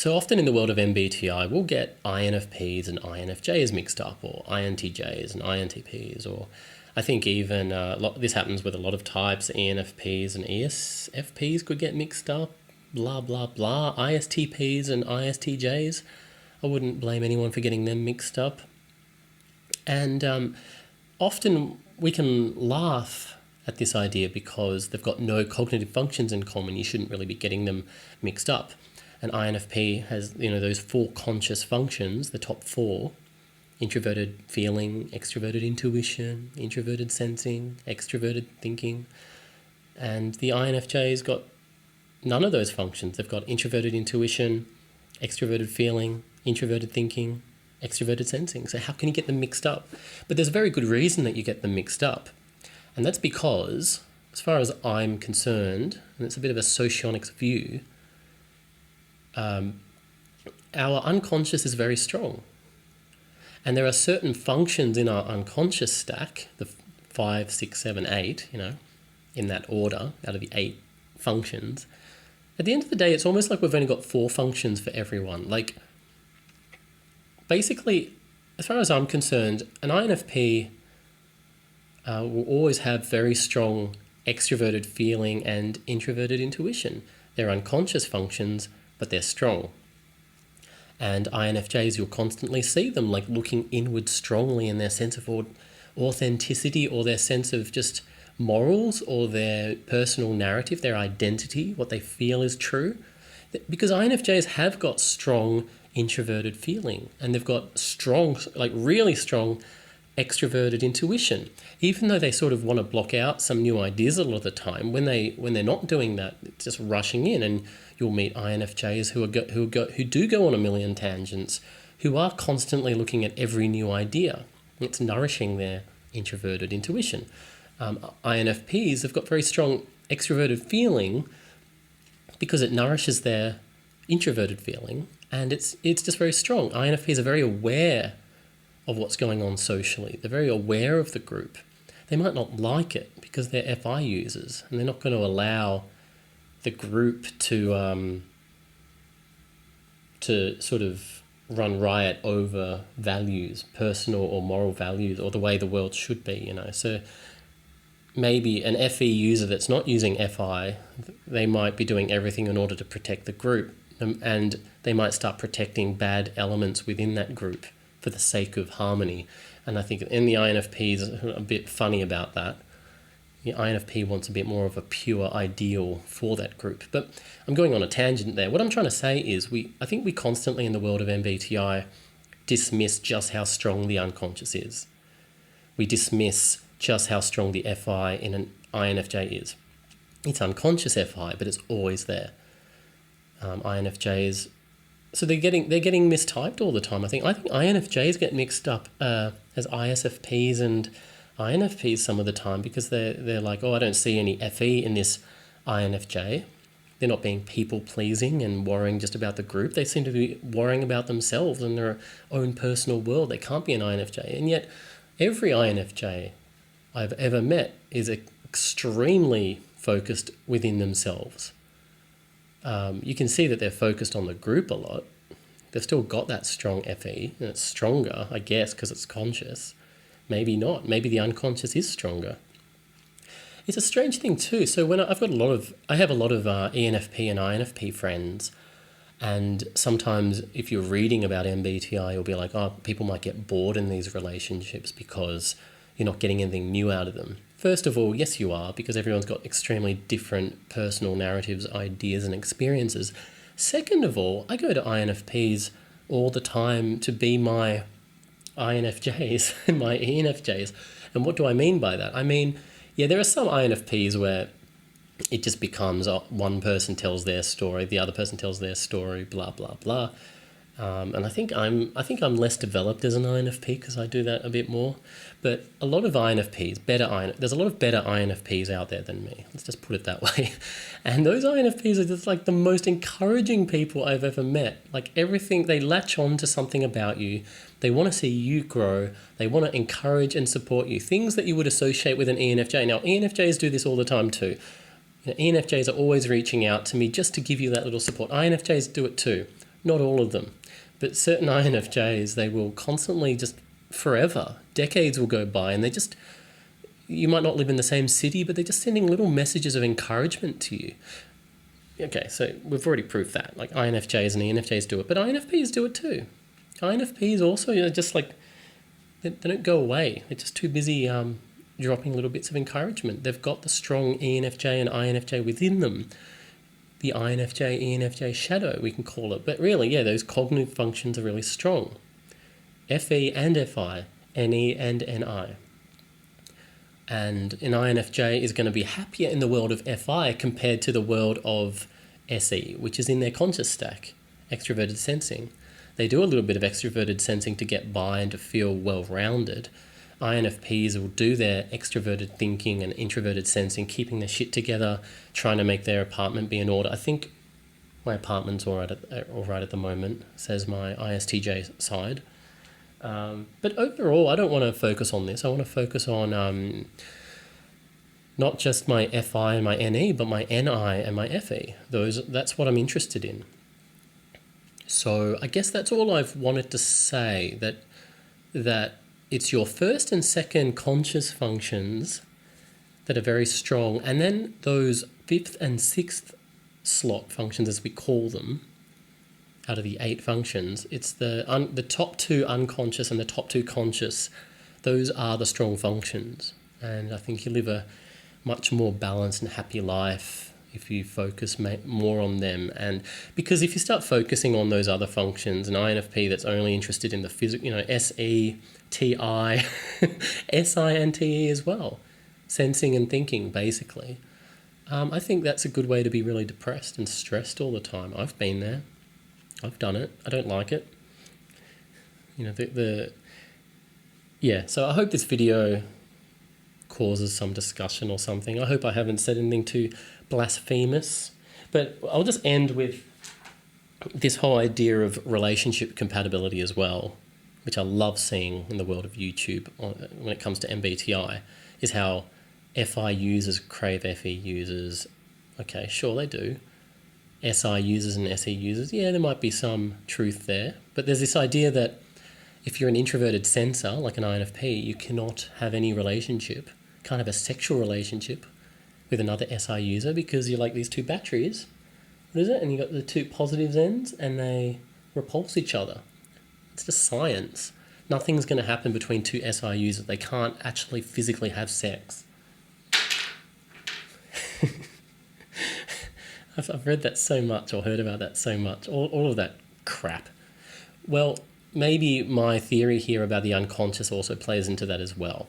So often in the world of MBTI, we'll get INFPs and INFJs mixed up, or INTJs and INTPs, or I think even this happens with a lot of types. ENFPs and ESFPs could get mixed up, blah, blah, blah. ISTPs and ISTJs, I wouldn't blame anyone for getting them mixed up. And often we can laugh at this idea because they've got no cognitive functions in common. You shouldn't really be getting them mixed up. An INFP has, those 4 conscious functions, the top 4: introverted feeling, extroverted intuition, introverted sensing, extroverted thinking. And the INFJ's got none of those functions. They've got introverted intuition, extroverted feeling, introverted thinking, extroverted sensing. So how can you get them mixed up? But there's a very good reason that you get them mixed up. And that's because, as far as I'm concerned, and it's a bit of a socionics view, our unconscious is very strong. And there are certain functions in our unconscious stack, the 5, 6, 7, 8, in that order, out of the 8 functions. At the end of the day, it's almost like we've only got 4 functions for everyone. Like, basically, as far as I'm concerned, an INFP will always have very strong extroverted feeling and introverted intuition. They're unconscious functions, but they're strong. And INFJs, you'll constantly see them like looking inward strongly in their sense of authenticity, or their sense of just morals, or their personal narrative, their identity, what they feel is true. Because INFJs have got strong introverted feeling, and they've got strong, like really strong extroverted intuition. Even though they sort of want to block out some new ideas a lot of the time, when they're not doing that, it's just rushing in. And you'll meet INFJs who do go on a million tangents, who are constantly looking at every new idea. It's nourishing their introverted intuition. INFPs have got very strong extroverted feeling because it nourishes their introverted feeling, and it's just very strong. INFPs are very aware of what's going on socially. They're very aware of the group. They might not like it because they're FI users, and they're not going to allow the group to sort of run riot over values, personal or moral values, or the way the world should be, So maybe an FE user that's not using FI, they might be doing everything in order to protect the group, and they might start protecting bad elements within that group for the sake of harmony. And I think in the INFPs are a bit funny about that. The INFP wants a bit more of a pure ideal for that group. But I'm going on a tangent there. What I'm trying to say is I think we constantly in the world of MBTI dismiss just how strong the unconscious is. We dismiss just how strong the FI in an INFJ is. It's unconscious FI, but it's always there. INFJs, so they're getting mistyped all the time. I think INFJs get mixed up as ISFPs and INFPs some of the time, because they're like, oh, I don't see any FE in this INFJ. They're not being people-pleasing and worrying just about the group. They seem to be worrying about themselves and their own personal world. They can't be an INFJ. And yet every INFJ I've ever met is extremely focused within themselves. You can see that they're focused on the group a lot. They've still got that strong FE, and it's stronger, I guess, because it's conscious. Maybe not. Maybe the unconscious is stronger. It's a strange thing too. So when I have a lot of ENFP and INFP friends, and sometimes if you're reading about MBTI, you'll be like, oh, people might get bored in these relationships because you're not getting anything new out of them. First of all, yes, you are, because everyone's got extremely different personal narratives, ideas, and experiences. Second of all, I go to INFPs all the time to be my INFJs and my ENFJs. And what do I mean by that? I mean, yeah, there are some INFPs where it just becomes one person tells their story, the other person tells their story, blah, blah, blah. And I think I'm less developed as an INFP because I do that a bit more. But a lot of INFPs, there's a lot of better INFPs out there than me. Let's just put it that way. And those INFPs are just like the most encouraging people I've ever met. Like everything, they latch on to something about you. They want to see you grow. They want to encourage and support you. Things that you would associate with an ENFJ. Now, ENFJs do this all the time too. ENFJs are always reaching out to me just to give you that little support. INFJs do it too. Not all of them. But certain INFJs, they will constantly just forever, decades will go by, and you might not live in the same city, but they're just sending little messages of encouragement to you. Okay, so we've already proved that. Like INFJs and ENFJs do it, but INFPs do it too. INFPs also, just like, they don't go away. They're just too busy dropping little bits of encouragement. They've got the strong ENFJ and INFJ within them. The INFJ, ENFJ shadow, we can call it. But really, yeah, those cognitive functions are really strong. FE and FI, NE and NI. And an INFJ is going to be happier in the world of FI compared to the world of SE, which is in their conscious stack, extroverted sensing. They do a little bit of extroverted sensing to get by and to feel well-rounded. INFPs will do their extroverted thinking and introverted sensing, keeping their shit together, trying to make their apartment be in order. I think my apartment's all right at the moment, says my ISTJ side. But overall, I don't want to focus on this. I want to focus on not just my FI and my NE, but my NI and my FE. That's what I'm interested in. So I guess that's all I've wanted to say, that it's your first and second conscious functions that are very strong, and then those fifth and sixth slot functions, as we call them, out of the 8 functions, it's the top 2 unconscious and the top 2 conscious. Those are the strong functions, and I think you live a much more balanced and happy life if you focus more on them. And because if you start focusing on those other functions, an INFP that's only interested in the physical, SE, TI, SI and TE as well, sensing and thinking basically, I think that's a good way to be really depressed and stressed all the time. I've been there. I've done it. I don't like it. So I hope this video causes some discussion or something. I hope I haven't said anything too blasphemous, but I'll just end with this whole idea of relationship compatibility as well, which I love seeing in the world of YouTube when it comes to MBTI, is how FI users crave FE users. Okay, sure they do. SI users and SE users, yeah, there might be some truth there. But there's this idea that if you're an introverted sensor, like an INFP, you cannot have any relationship, can't have a sexual relationship with another SI user because you're like these 2 batteries. What is it? And you got the 2 positives ends and they repulse each other. It's just science. Nothing's going to happen between 2 SI users. They can't actually physically have sex. I've read that so much or heard about that so much, all of that crap. Well, maybe my theory here about the unconscious also plays into that as well,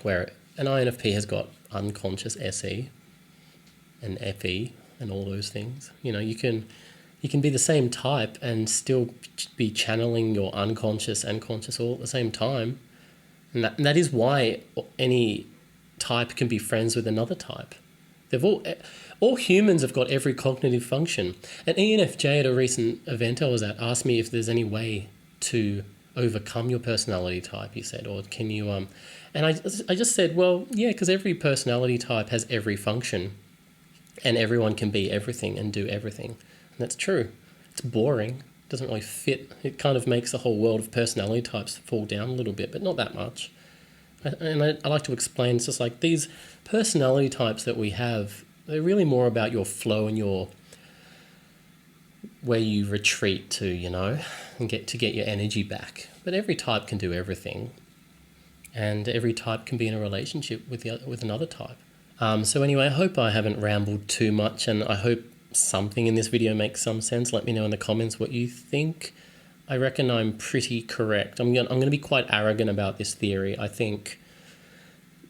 where an INFP has got unconscious SE and FE and all those things. You can be the same type and still be channeling your unconscious and conscious all at the same time. And that is why any type can be friends with another type. All humans have got every cognitive function. An ENFJ at a recent event I was at asked me if there's any way to overcome your personality type, he said, or can you... And I just said, well, yeah, because every personality type has every function and everyone can be everything and do everything. And that's true. It's boring. It doesn't really fit. It kind of makes the whole world of personality types fall down a little bit, but not that much. And I like to explain, it's just like these personality types that we have, they're really more about your flow and where you retreat to, and get your energy back. But every type can do everything, and every type can be in a relationship with another type. So anyway, I hope I haven't rambled too much, and I hope something in this video makes some sense. Let me know in the comments what you think. I reckon I'm pretty correct. I'm going to be quite arrogant about this theory. I think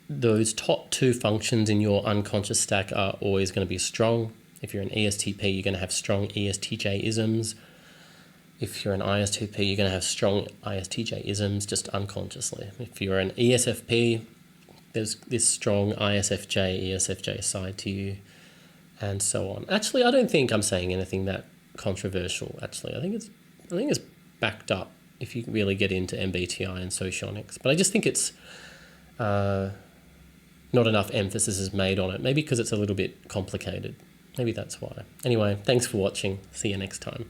those top 2 functions in your unconscious stack are always going to be strong. If you're an ESTP, you're going to have strong ESTJ-isms. If you're an ISTP, you're going to have strong ISTJ-isms just unconsciously. If you're an ESFP, there's this strong ISFJ, ESFJ side to you, and so on. Actually, I don't think I'm saying anything that controversial, actually. I think it's backed up if you really get into MBTI and socionics. But I just think it's not enough emphasis is made on it. Maybe because it's a little bit complicated. Maybe that's why. Anyway, thanks for watching. See you next time.